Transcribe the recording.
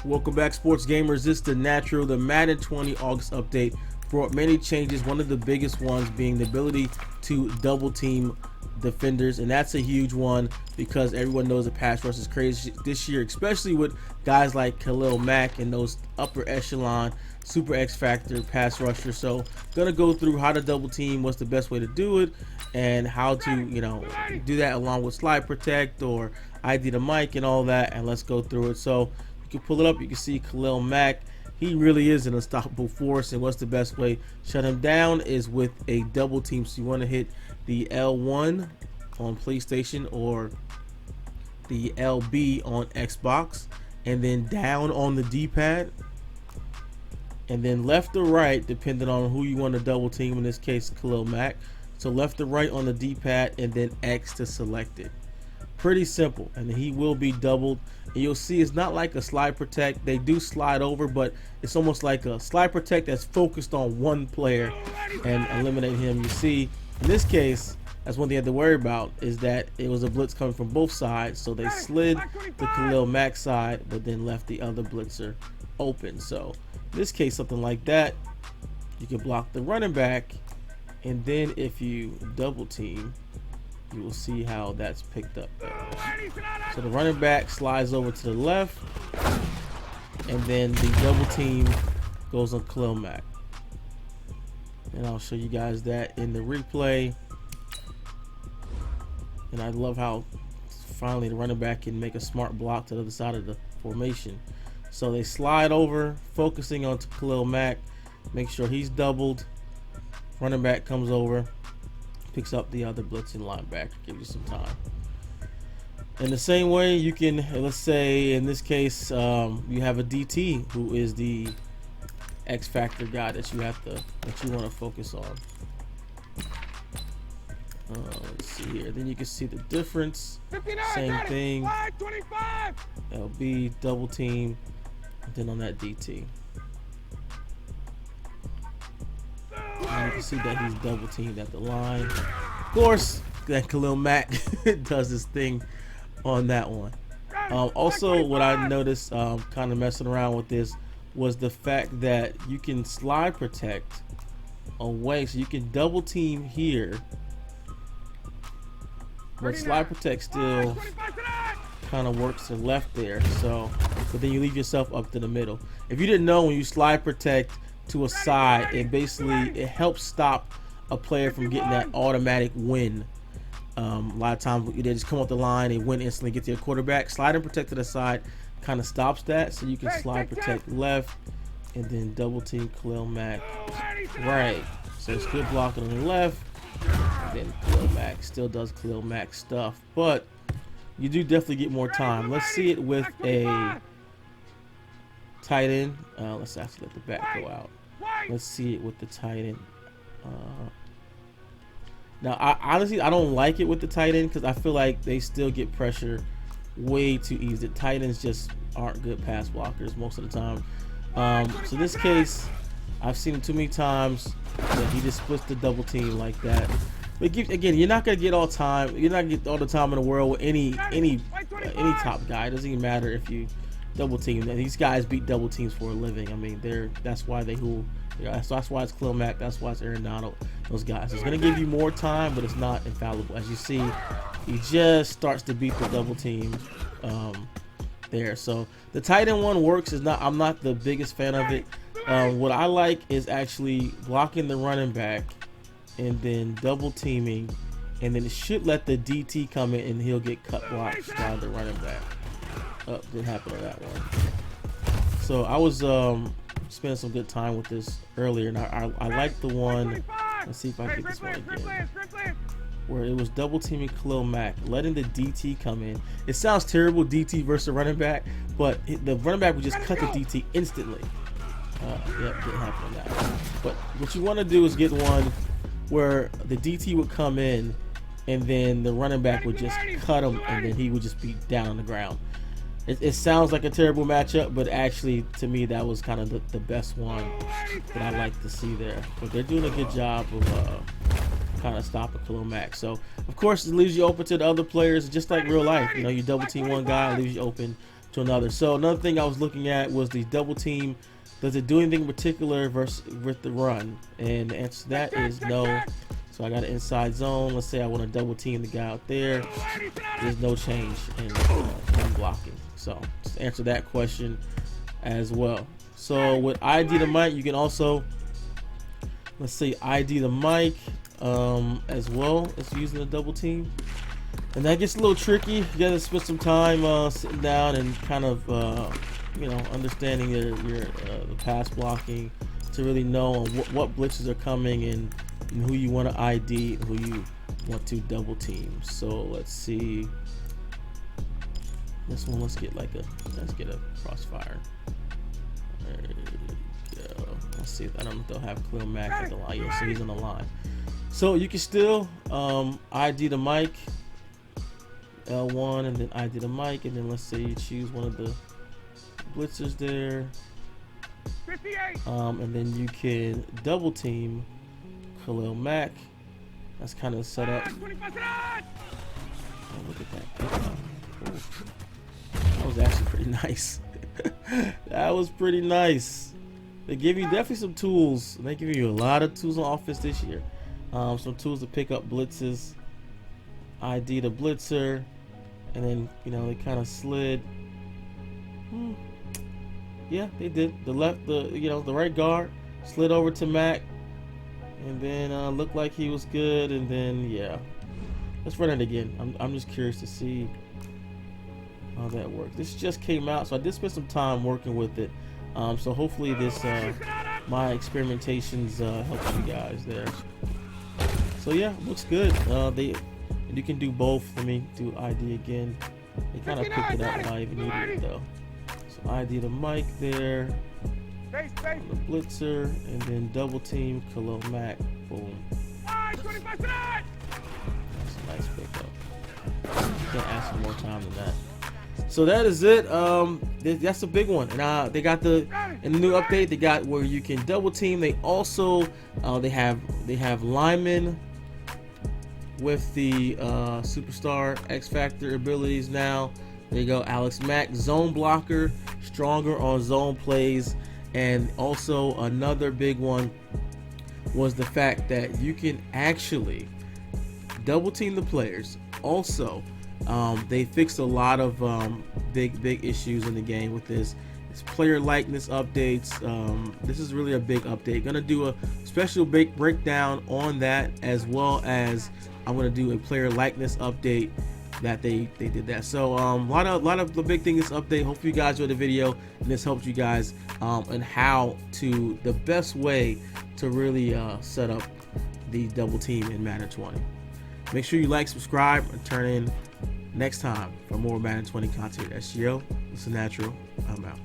Welcome back, sports gamers. This is the Natural. The Madden 20 August update brought many changes, one of the biggest ones being the ability to double team defenders, and that's a huge one because everyone knows the pass rush is crazy this year, especially with guys like Khalil Mack and those upper echelon super X factor pass rusher. So gonna go through how to double team, what's the best way to do it, and how to do that along with slide protect or ID the mic and all that, and let's go through it. So you can pull it up, you can see Khalil Mack. He really is an unstoppable force, and what's the best way shut him down is with a double team. So you want to hit the L1 on PlayStation or the LB on Xbox, and then down on the D-pad, and then left or right depending on who you want to double team, in this case Khalil Mack. So left or right on the D-pad, and then X to select it. Pretty simple, and he will be doubled. And you'll see it's not like a slide protect. They do slide over, but it's almost like a slide protect that's focused on one player and eliminate him. You see, in this case, that's one thing you have to worry about, is that it was a blitz coming from both sides. So they slid the Khalil Mack side, but then left the other blitzer open. So in this case, something like that, you can block the running back, and then if you double team, you will see how that's picked up there. So the running back slides over to the left, and then the double team goes on Khalil Mack. And I'll show you guys that in the replay. And I love how finally the running back can make a smart block to the other side of the formation. So they slide over, focusing on Khalil Mack, make sure he's doubled. Running back comes over, picks up the other blitzing linebacker, give you some time. In the same way, you can, let's say in this case, you have a DT who is the X factor guy that you want to focus on. Let's see here. Then you can see the difference. Same thing. LB double team, and then on that DT. And you can see that he's double teamed at the line. Of course, that Khalil Mack does his thing on that one. Also, what I noticed kind of messing around with this was the fact that you can slide protect away. So you can double team here, but slide protect still kind of works to the left there. So, but then you leave yourself up to the middle. If you didn't know, when you slide protect to a side, it helps stop a player from getting that automatic win. A lot of times they just come off the line and win instantly, get to your quarterback. Slide and protect to the side kind of stops that, so you can slide protect left and then double team Khalil Mack right. So it's good blocking on the left, and then Khalil Mack still does Khalil Mack stuff, but you do definitely get more time. Let's see it with a tight end. Let's actually let the back go out. Let's see it with the tight end. Now, honestly, I don't like it with the tight end because I feel like they still get pressure way too easy. The tight ends just aren't good pass blockers most of the time. So in this case, I've seen it too many times that he just splits the double team like that. But again, you're not gonna get all time. You're not gonna get all the time in the world with any top guy. It doesn't even matter if you double team. These guys beat double teams for a living. I mean, that's why they who. That's why it's Khalil Mack. That's why it's Aaron Donald. Those guys. It's gonna give you more time, but it's not infallible. As you see, he just starts to beat the double team there. So the tight end one works. I'm not the biggest fan of it. What I like is actually blocking the running back and then double teaming, and then it should let the DT come in and he'll get cut blocked by the running back. Didn't happen on that one. So I was spending some good time with this earlier, and I like the one. Let's see if I can get this one again, where it was double teaming Khalil Mack, letting the DT come in. It sounds terrible, DT versus running back, but the running back would just cut the DT instantly. Yep, didn't happen on that one. But what you want to do is get one where the DT would come in, and then the running back would just cut him, and then he would just be down on the ground. It sounds like a terrible matchup, but actually, to me, that was kind of the best one that I like to see there. But they're doing a good job of kind of stopping Khalil Mack. So, of course, it leaves you open to the other players, just like real life. You know, you double team one guy, it leaves you open to to another. So another thing I was looking at was the double team. Does it do anything in particular versus with the run? And the answer to that is no. So I got an inside zone. Let's say I want to double team the guy out there. There's no change in run blocking. So just answer that question as well. So with ID the mic, you can also, let's say, ID the mic as well as using a double team. And that gets a little tricky. You gotta spend some time sitting down and kind of you know, understanding the pass blocking to really know what blitzes are coming and who you want to ID and who you want to double team. So let's see this one. Let's get a crossfire. There you go. Let's see. I don't know if they'll have Khalil Mack at the line. Yeah, so he's on the line. So you can still ID the mic, L1, and then ID the mic, and then let's say you choose one of the blitzers there, and then you can double team Khalil Mack. That's kind of set up. Oh, look at that. That was actually pretty nice. That was pretty nice. They give you definitely some tools. They give you a lot of tools on offense this year. Some tools to pick up blitzes, ID the blitzer, and then, you know, they kind of slid. Yeah, they did. The right guard slid over to Mac, and then looked like he was good. And then, yeah, let's run it again. I'm just curious to see how that works. This just came out, so I did spend some time working with it. So hopefully this my experimentations help you guys there. So yeah, looks good. You can do both. Let me do ID again. They kind of picked it up when I even needed it though. So ID the mic there, the blitzer, and then double team Khalil Mack. Boom. That's a nice pickup. You can't ask for more time than that. So that is it. That's a big one. And they got in the new update, they got where you can double team. They also they have linemen with the superstar X Factor abilities now. There you go, Alex Mack, zone blocker, stronger on zone plays. And also another big one was the fact that you can actually double team the players. Also, they fixed a lot of big issues in the game with this. It's player likeness updates. This is really a big update. Gonna do a special big breakdown on that, as well as I'm gonna do a player likeness update that they did that. So a lot of the big thing this update. Hopefully you guys enjoyed the video and this helped you guys and the best way to really set up the double team in Madden 20. Make sure you like, subscribe, and turn in next time for more Madden 20 content. SGO, it's a natural. I'm out.